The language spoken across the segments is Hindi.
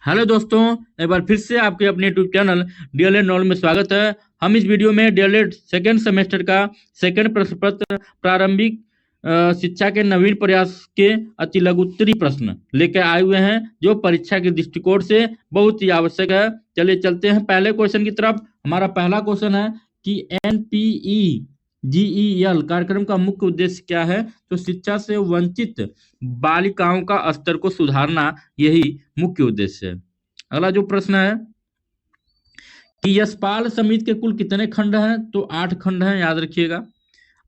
हेलो दोस्तों, एक बार फिर से आपके अपने यूट्यूब चैनल डीएलएड नॉलेज में स्वागत है। हम इस वीडियो में डीएलएड सेकेंड सेमेस्टर का सेकेंड प्रश्न पत्र प्रारंभिक शिक्षा के नवीन प्रयास के अति लघुत्तरी प्रश्न लेकर आए हुए हैं, जो परीक्षा के दृष्टिकोण से बहुत ही आवश्यक है। चलिए चलते हैं पहले क्वेश्चन की तरफ। हमारा पहला क्वेश्चन है कि NPEGEL कार्यक्रम का मुख्य उद्देश्य क्या है। तो शिक्षा से वंचित बालिकाओं का स्तर को सुधारना यही मुख्य उद्देश्य है। अगला जो प्रश्न है कि यशपाल समिति के कुल कितने खंड हैं। तो 8 खंड हैं, याद रखिएगा।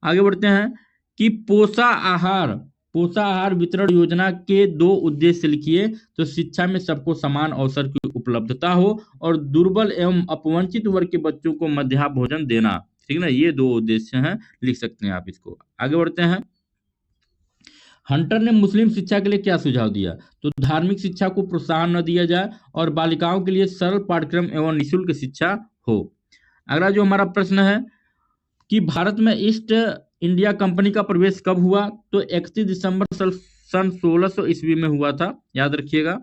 आगे बढ़ते हैं कि पोषाहार वितरण योजना के 2 उद्देश्य लिखिए। तो शिक्षा में सबको समान अवसर की उपलब्धता हो और दुर्बल एवं अपवंचित वर्ग के बच्चों को मध्याह्न भोजन देना। ठीक है ना, ये 2 उद्देश्य हैं, लिख सकते हैं आप इसको। आगे बढ़ते हैं। हंटर ने मुस्लिम शिक्षा के लिए क्या सुझाव दिया। तो धार्मिक शिक्षा को प्रोत्साहन न दिया जाए और बालिकाओं के लिए सरल पाठ्यक्रम एवं निःशुल्क शिक्षा हो। अगला जो हमारा प्रश्न है कि भारत में ईस्ट इंडिया कंपनी का प्रवेश कब हुआ। तो 31 दिसंबर सन 1600 ईस्वी में हुआ था, याद रखिएगा।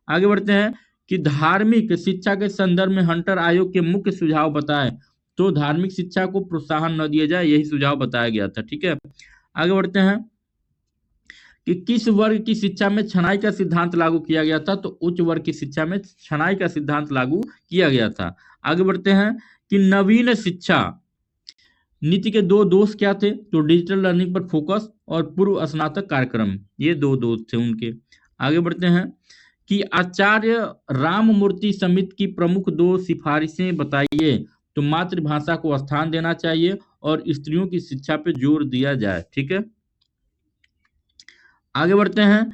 आगे बढ़ते हैं कि धार्मिक शिक्षा के संदर्भ में हंटर आयोग के मुख्य सुझाव बताएं। तो धार्मिक शिक्षा को प्रोत्साहन न दिया जाए, यही सुझाव बताया गया था। ठीक है, आगे बढ़ते हैं कि किस वर्ग की शिक्षा में छनाई का सिद्धांत लागू किया गया था। तो उच्च वर्ग की शिक्षा में छनाई का सिद्धांत लागू किया गया था। आगे बढ़ते हैं कि नवीन शिक्षा नीति के 2 दोष क्या थे। तो डिजिटल लर्निंग पर फोकस और पूर्व स्नातक कार्यक्रम, ये 2 दोष थे उनके। आगे बढ़ते हैं कि आचार्य राममूर्ति समिति की प्रमुख 2 सिफारिशें बताइए। तो मातृभाषा को स्थान देना चाहिए और स्त्रियों की शिक्षा पर जोर दिया जाए। ठीक है, आगे बढ़ते हैं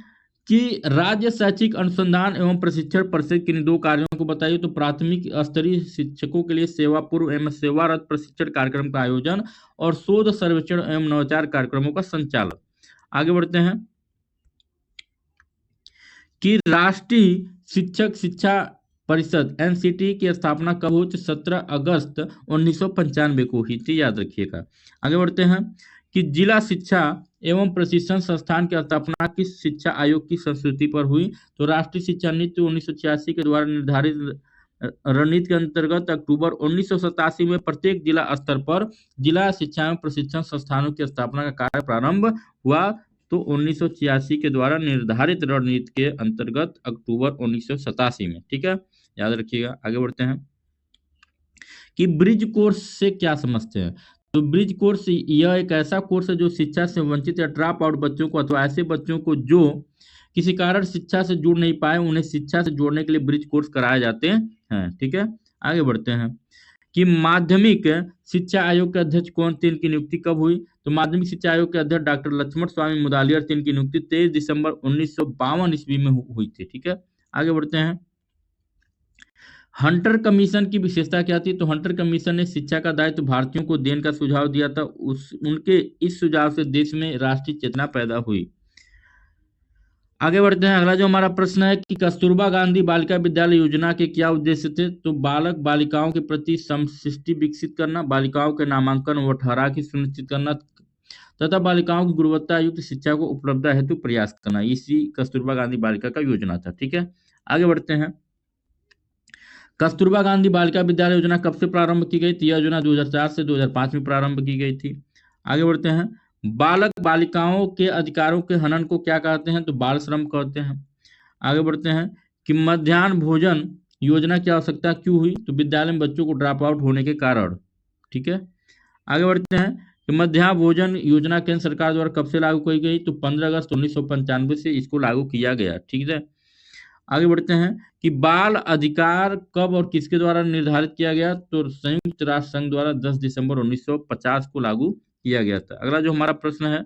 कि राज्य शैक्षिक अनुसंधान एवं प्रशिक्षण परिषद के इन 2 कार्यों को बताइए। तो प्राथमिक स्तरीय शिक्षकों के लिए सेवा पूर्व एवं सेवारत प्रशिक्षण कार्यक्रम का आयोजन और शोध सर्वेक्षण एवं नवाचार कार्यक्रमों का संचालन। आगे बढ़ते हैं कि राष्ट्रीय शिक्षक शिक्षा परिषद NCT की स्थापना कब हुई। 17 अगस्त 1995 को हुई थी, याद रखिएगा। आगे बढ़ते हैं कि जिला शिक्षा एवं प्रशिक्षण संस्थान की स्थापना किस शिक्षा आयोग की संस्तुति पर हुई। तो राष्ट्रीय शिक्षा नीति 1986 के द्वारा निर्धारित रणनीति के अंतर्गत अक्टूबर 1987 में प्रत्येक जिला स्तर पर जिला शिक्षा एवं प्रशिक्षण संस्थानों की स्थापना का कार्य प्रारंभ हुआ। तो 1986 के द्वारा निर्धारित रणनीति के अंतर्गत अक्टूबर 1987 में। ठीक है, याद रखिएगा। आगे बढ़ते हैं कि ब्रिज कोर्स से क्या समझते हैं। तो ब्रिज कोर्स यह एक ऐसा कोर्स है जो शिक्षा से वंचित या ड्रॉप आउट बच्चों को अथवा ऐसे बच्चों को जो किसी कारण शिक्षा से जुड़ नहीं पाए, उन्हें शिक्षा से जोड़ने के लिए ब्रिज कोर्स कराए जाते हैं। ठीक है, आगे बढ़ते हैं कि माध्यमिक शिक्षा आयोग के अध्यक्ष कौन थे, इनकी नियुक्ति कब हुई। तो माध्यमिक शिक्षा आयोग के अध्यक्ष डॉक्टर लक्ष्मण स्वामी मुदालियर थे, इनकी नियुक्ति 23 दिसंबर 1952 ईस्वी में हुई थी। ठीक है, आगे बढ़ते हैं। हंटर कमीशन की विशेषता क्या थी। तो हंटर कमीशन ने शिक्षा का दायित्व भारतीयों को देने का सुझाव दिया था। उनके इस सुझाव से देश में राष्ट्रीय चेतना पैदा हुई। आगे बढ़ते हैं। अगला जो हमारा प्रश्न है कि कस्तूरबा गांधी बालिका विद्यालय योजना के क्या उद्देश्य थे। तो बालक बालिकाओं के प्रति समशिष्टि विकसित करना, बालिकाओं के नामांकन व ठहराव की सुनिश्चित करना तथा बालिकाओं की गुणवत्ता युक्त शिक्षा को उपलब्ध हेतु प्रयास करना, इसी कस्तूरबा गांधी बालिका का योजना था। ठीक है, आगे बढ़ते हैं। कस्तूरबा गांधी बालिका विद्यालय योजना कब से प्रारंभ की गई थी। यह योजना 2004 से 2005 में प्रारंभ की गई थी। आगे बढ़ते हैं। बालक बालिकाओं के अधिकारों के हनन को क्या कहते हैं। तो बाल श्रम कहते हैं। आगे बढ़ते हैं कि मध्याह्न भोजन योजना की आवश्यकता क्यों हुई। तो विद्यालय में बच्चों को ड्रॉप आउट होने के कारण। ठीक है, आगे बढ़ते हैं कि मध्याह्न भोजन योजना केंद्र सरकार द्वारा कब से लागू की गई। तो 15 अगस्त 1995 से इसको लागू किया गया। ठीक है, आगे बढ़ते हैं कि बाल अधिकार कब और किसके द्वारा निर्धारित किया गया। तो संयुक्त राष्ट्र संघ द्वारा 10 दिसंबर 1950 को लागू किया गया था। अगला जो हमारा प्रश्न है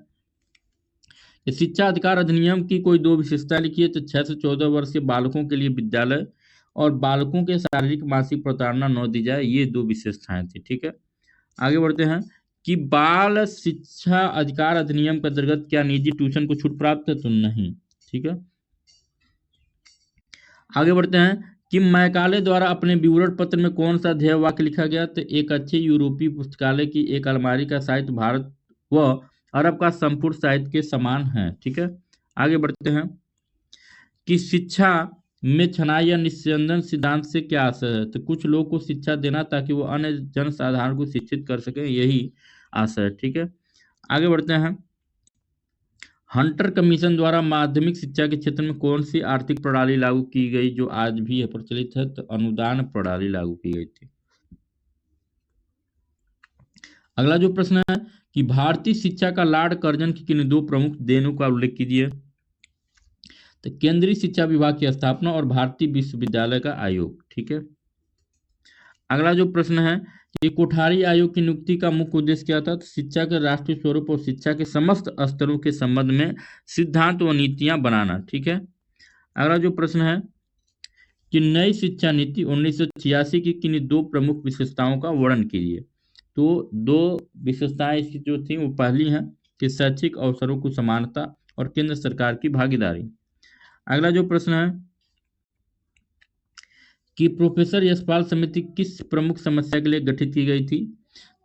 कि शिक्षा अधिकार अधिनियम की कोई 2 विशेषता लिखिए। तो 6 से 14 वर्ष के बालकों के लिए विद्यालय और बालकों के शारीरिक मानसिक प्रताड़ना न दी जाए, ये 2 विशेषताएं थी। ठीक है, आगे बढ़ते हैं कि बाल शिक्षा अधिकार अधिनियम के अंतर्गत क्या निजी ट्यूशन को छूट प्राप्त है। तो नहीं। ठीक है, आगे बढ़ते हैं कि मैकाले द्वारा अपने विवरण पत्र में कौन सा ध्येय वाक्य लिखा गया। तो एक अच्छे यूरोपीय पुस्तकालय की एक अलमारी का साहित्य भारत व अरब का संपूर्ण साहित्य के समान है। ठीक है, आगे बढ़ते हैं कि शिक्षा में छनाई या निस्यंदन सिद्धांत से क्या आशय है? तो कुछ लोगों को शिक्षा देना ताकि वो अन्य जनसाधारण को शिक्षित कर सके, यही आशय है। ठीक है, आगे बढ़ते हैं। हंटर कमीशन द्वारा माध्यमिक शिक्षा के क्षेत्र में कौन सी आर्थिक प्रणाली लागू की गई जो आज भी है प्रचलित है? तो अनुदान प्रणाली लागू की गई थी। अगला जो प्रश्न है कि भारतीय शिक्षा का लाड़ कर्जन की किन दो प्रमुख देनों का उल्लेख कीजिए? तो केंद्रीय शिक्षा विभाग की स्थापना और भारतीय विश्वविद्यालय का आयोग। ठीक है, अगला जो प्रश्न है कि कोठारी आयोग की नियुक्ति का मुख्य उद्देश्य क्या था? तो शिक्षा के राष्ट्रीय स्वरूप और शिक्षा के समस्त स्तरों के संबंध में सिद्धांत व नीतियां बनाना। ठीक है, अगला जो प्रश्न है कि नई शिक्षा नीति 1986 की किन दो प्रमुख विशेषताओं का वर्णन कीजिए? तो दो विशेषताएं इसकी जो थी वो पहली है कि शैक्षिक अवसरों को समानता और केंद्र सरकार की भागीदारी। अगला जो प्रश्न है कि प्रोफेसर यशपाल समिति किस प्रमुख समस्या के लिए गठित की गई थी?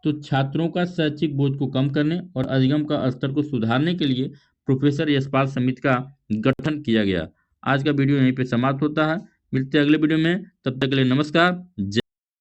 तो छात्रों का शैक्षिक बोझ को कम करने और अधिगम का स्तर को सुधारने के लिए प्रोफेसर यशपाल समिति का गठन किया गया। आज का वीडियो यहीं पे समाप्त होता है, मिलते हैं अगले वीडियो में, तब तक के लिए नमस्कार।